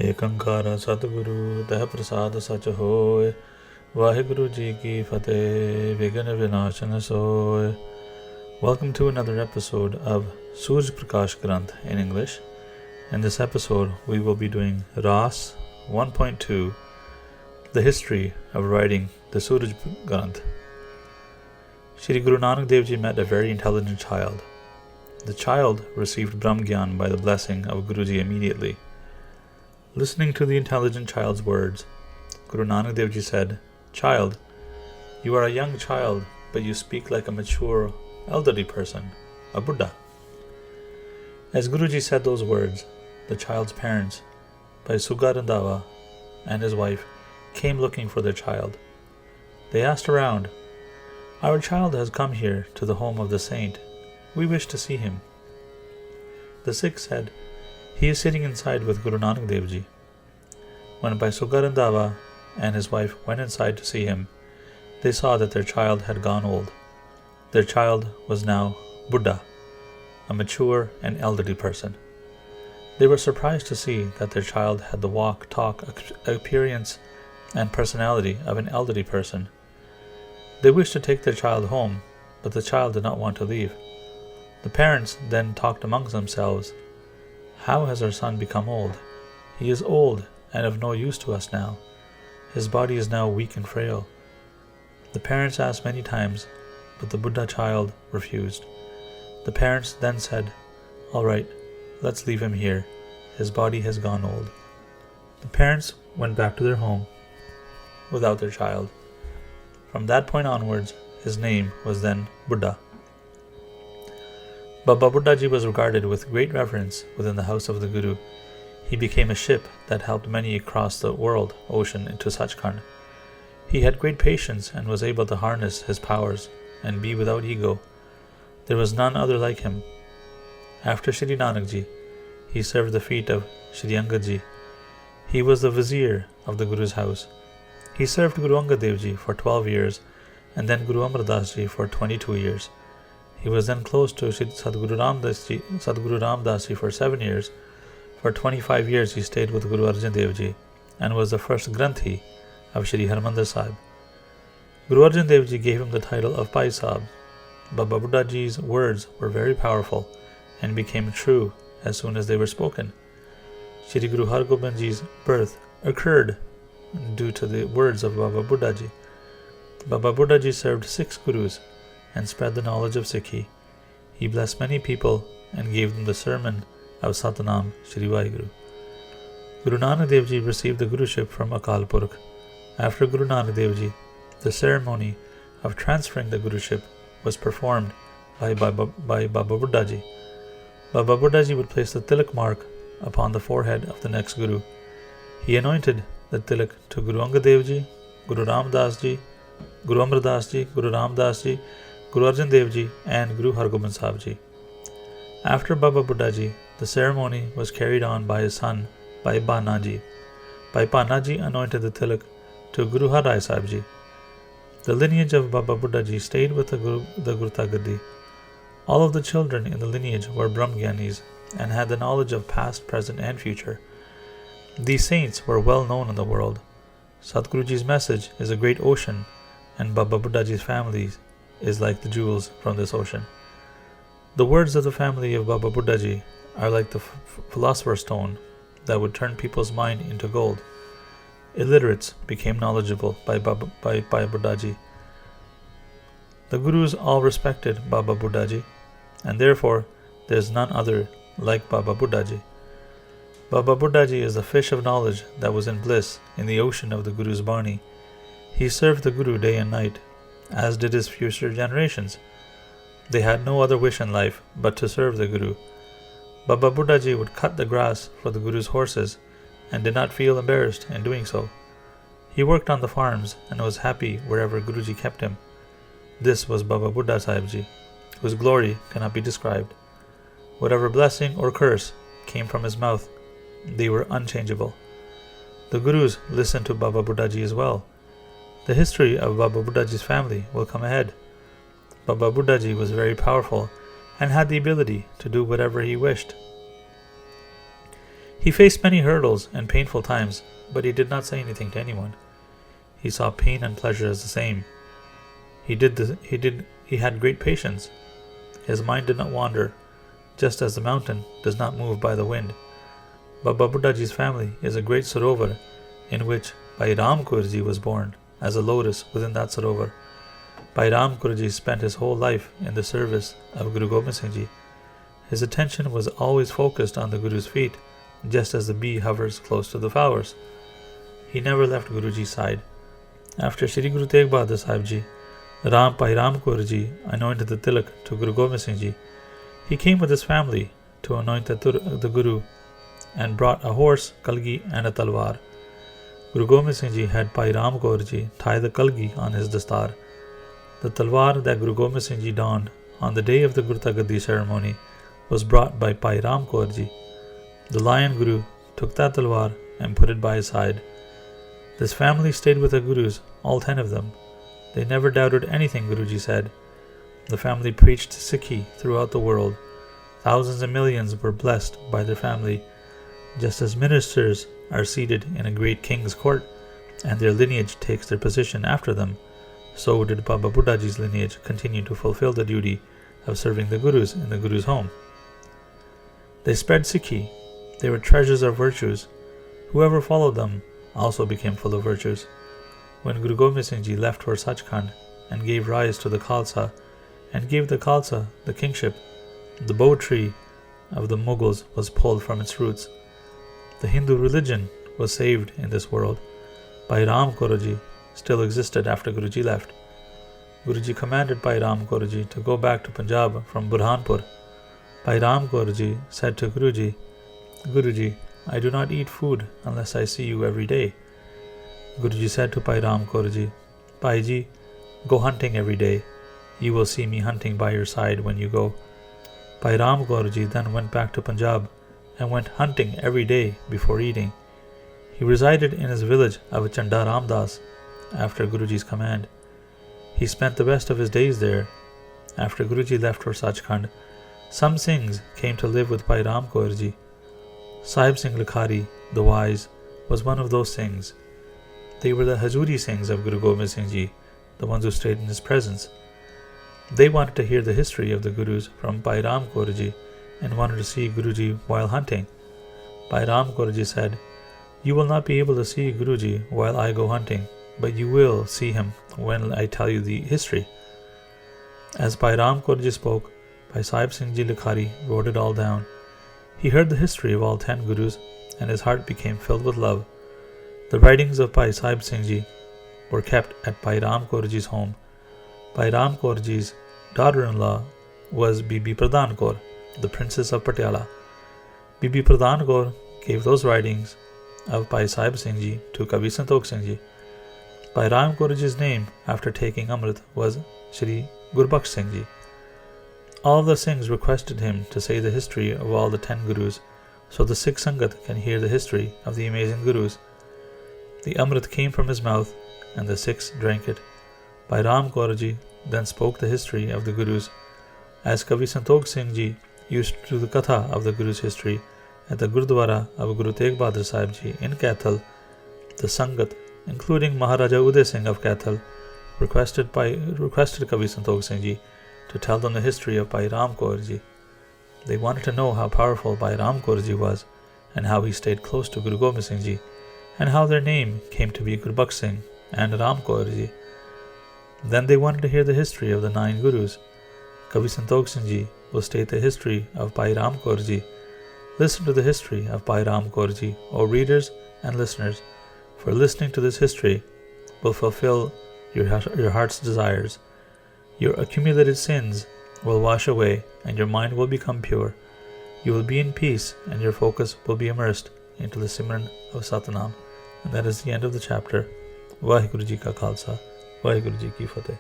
ਏਕੰਕਾਰ ਸਤਿਗੁਰੂ ਤਹਿ ਪ੍ਰਸਾਦ ਸਚ ਹੋਇ। Waheguru Ji ki Fateh, Vigana Vinashana Soy. Welcome to another episode of Sooraj Granth in English. In this episode, we will be doing Raas 1.2, the history of writing the Sooraj Granth. Shri Guru Nanak Dev Ji met a very intelligent child. The child received Brahm Gyaan by the blessing of Guruji immediately. Listening to the intelligent child's words, Guru Nanak Dev Ji said, "Child, you are a young child, but you speak like a mature, elderly person, a Buddha." As Guruji said those words, the child's parents, Bhai Sugarandava and his wife, came looking for their child. They asked around, "Our child has come here to the home of the saint. We wish to see him." The Sikh said, "He is sitting inside with Guru Nanak Dev Ji." When Bhai Sugarandava and his wife went inside to see him, they saw that their child had gone old. Their child was now Buddha, a mature and elderly person. They were surprised to see that their child had the walk, talk, appearance, and personality of an elderly person. They wished to take their child home, but the child did not want to leave. The parents then talked amongst themselves, "How has our son become old? He is old and of no use to us now. His body is now weak and frail." The parents asked many times, but the Buddha child refused. The parents then said, "All right, let's leave him here. His body has gone old." The parents went back to their home without their child. From that point onwards, his name was then Buddha. Baba Buddhaji was regarded with great reverence within the house of the Guru. He became a ship that helped many across the world ocean into Sachkhand. He had great patience and was able to harness his powers and be without ego. There was none other like him. After Shri Nanak Ji, he served the feet of Shri Angad Ji. He was the vizier of the Guru's house. He served Guru Angad Dev Ji for 12 years and then Guru Amar Das Ji for 22 years. He was then close to Sadguru Ramdas Ji for 7 years. For 25 years he stayed with Guru Arjan Dev Ji and was the first Granthi of Shri Harmandir Sahib. Guru Arjan Dev Ji gave him the title of Bhai Sahib. Baba Buddha Ji's words were very powerful and became true as soon as they were spoken. Shri Guru Har Gobind Ji's birth occurred due to the words of Baba Buddha Ji. Baba Buddha Ji served 6 Gurus and spread the knowledge of Sikhi. He blessed many people and gave them the sermon of Satnam, Shri Waheguru. Guru Nanak Dev Ji received the Guruship from Akal Purkh. After Guru Nanak Dev Ji, the ceremony of transferring the Guruship was performed by Baba Buddha Ji. Baba Buddha Ji would place the tilak mark upon the forehead of the next Guru. He anointed the tilak to Guru Angad Dev Ji, Guru Ramdas Ji, Guru Amar Das Ji, Guru Ramdas Ji, Guru Arjan Dev Ji, and Guru Har Gobind Sahib Ji. After Baba Buddha Ji, the ceremony was carried on by his son, Bhai Bana Ji. Bhai Bana Ji anointed the tilak to Guru Har Rai Sahib Ji. The lineage of Baba Buddha Ji stayed with the Gurta Gaddi. All of the children in the lineage were Brahmgyanis and had the knowledge of past, present, and future. These saints were well known in the world. Satguruji's message is a great ocean, and Baba Buddha Ji's family is like the jewels from this ocean. The words of the family of Baba Buddha Ji are like the philosopher's stone that would turn people's mind into gold. Illiterates became knowledgeable by Buddha Ji. The Gurus all respected Baba Buddha Ji, and therefore there is none other like Baba Buddha Ji. Baba Buddha Ji is the fish of knowledge that was in bliss in the ocean of the Guru's Bani. He served the Guru day and night, as did his future generations. They had no other wish in life but to serve the Guru. Baba Buddha Ji would cut the grass for the Guru's horses and did not feel embarrassed in doing so. He worked on the farms and was happy wherever Guruji kept him. This was Baba Buddha Sahib Ji, whose glory cannot be described. Whatever blessing or curse came from his mouth, they were unchangeable. The Gurus listened to Baba Buddha Ji as well. The history of Baba Buddha Ji's family will come ahead. Baba Buddha Ji was very powerful and had the ability to do whatever he wished. He faced many hurdles and painful times, but he did not say anything to anyone. He saw pain and pleasure as the same. He had great patience. His mind did not wander, just as the mountain does not move by the wind. Baba Buddhaji's family is a great sarovar in which Bhai Ram Kaurji was born as a lotus within that sarovar. Bhai Ram Kaurji spent his whole life in the service of Guru Gobind Singh Ji. His attention was always focused on the Guru's feet, just as the bee hovers close to the flowers. He never left Guruji's side. After Shri Guru Tegh Bahadur Sahib Ji, Bhai Ram Kaurji anointed the tilak to Guru Gobind Singh Ji. He came with his family to anoint the Guru and brought a horse, kalgi and a talwar. Guru Gobind Singh Ji had Bhai Ram Kaurji tie the kalgi on his dastar. The talwar that Guru Gobind Singh Ji donned on the day of the Gurta Gaddi ceremony was brought by Bhai Ram Kaurji. The Lion Guru took that talwar and put it by his side. This family stayed with the Gurus, all 10 of them. They never doubted anything Guruji said. The family preached Sikhi throughout the world. Thousands and millions were blessed by their family. Just as ministers are seated in a great king's court and their lineage takes their position after them, so did Baba Buddhaji's lineage continue to fulfill the duty of serving the Gurus in the Guru's home. They spread Sikhi. They were treasures of virtues. Whoever followed them also became full of virtues. When Guru Gobind Singh Ji left for Sachkhand and gave rise to the Khalsa and gave the Khalsa the kingship, the bow tree of the Mughals was pulled from its roots. The Hindu religion was saved in this world. Bhai Ram Kaurji still existed after Guruji left. Guruji commanded Bhai Ram Kaurji to go back to Punjab from Burhanpur. Bhai Ram Kaurji said to Guruji, "Guruji, I do not eat food unless I see you every day." Guruji said to Bhai Ram Kaurji, "Bhai Ji, go hunting every day. You will see me hunting by your side when you go." Bhai Ram Kaurji then went back to Punjab and went hunting every day before eating. He resided in his village of Chanda Ramdas after Guruji's command. He spent the rest of his days there. After Guruji left for Sachkhand, some Singhs came to live with Bhai Ram Kaurji. Sahib Singh Likhari, the wise, was one of those Singhs. They were the Hazuri Singhs of Guru Gobind Singh Ji, the ones who stayed in his presence. They wanted to hear the history of the Gurus from Bhai Ram Kaurji and wanted to see Guruji while hunting. Bhai Ram Kaurji said, "You will not be able to see Guruji while I go hunting, but you will see him when I tell you the history." As Bhai Ram Kaurji spoke, Bhai Sahib Singh Ji Likhari wrote it all down. He heard the history of all 10 Gurus and his heart became filled with love. The writings of Bhai Sahib Singh Ji were kept at Bhai Ram Kaurji's home. Bhai Ram Kaurji's daughter-in-law was Bibi Pradhan Kaur, the princess of Patiala. Bibi Pradhan Kaur gave those writings of Bhai Sahib Singh Ji to Kavi Santokh Singh Ji. Bhai Ram Kaurji's name after taking Amrit was Shri Gurbaksh Singh Ji. All the Singhs requested him to say the history of all the 10 Gurus, so the Sikh Sangat can hear the history of the amazing Gurus. The Amrit came from his mouth, and the Sikhs drank it. Bhai Ram Kaurji then spoke the history of the Gurus. As Kavi Santokh Singh Ji used to do the Katha of the Gurus' history at the Gurdwara of Guru Tegh Bahadur Sahib Ji in Kaithal, the Sangat, including Maharaja Uday Singh of Kaithal, requested Kavi Santokh Singh Ji to tell them the history of Bhai Ram Kaurji. They wanted to know how powerful Bhai Ram Kaurji was, and how he stayed close to Guru Gobind Singh Ji, and how their name came to be Gurbaksh Singh and Ram Kaurji. Then they wanted to hear the history of the 9 Gurus. Kavi Santokh Singh Ji will state the history of Bhai Ram Kaurji. Listen to the history of Bhai Ram Kaurji, O readers and listeners, for listening to this history will fulfill your heart's desires. Your accumulated sins will wash away and your mind will become pure. You will be in peace and your focus will be immersed into the Simran of Satnam. And that is the end of the chapter. Waheguru Ji Ka Khalsa, Waheguru Ji Ki Fateh.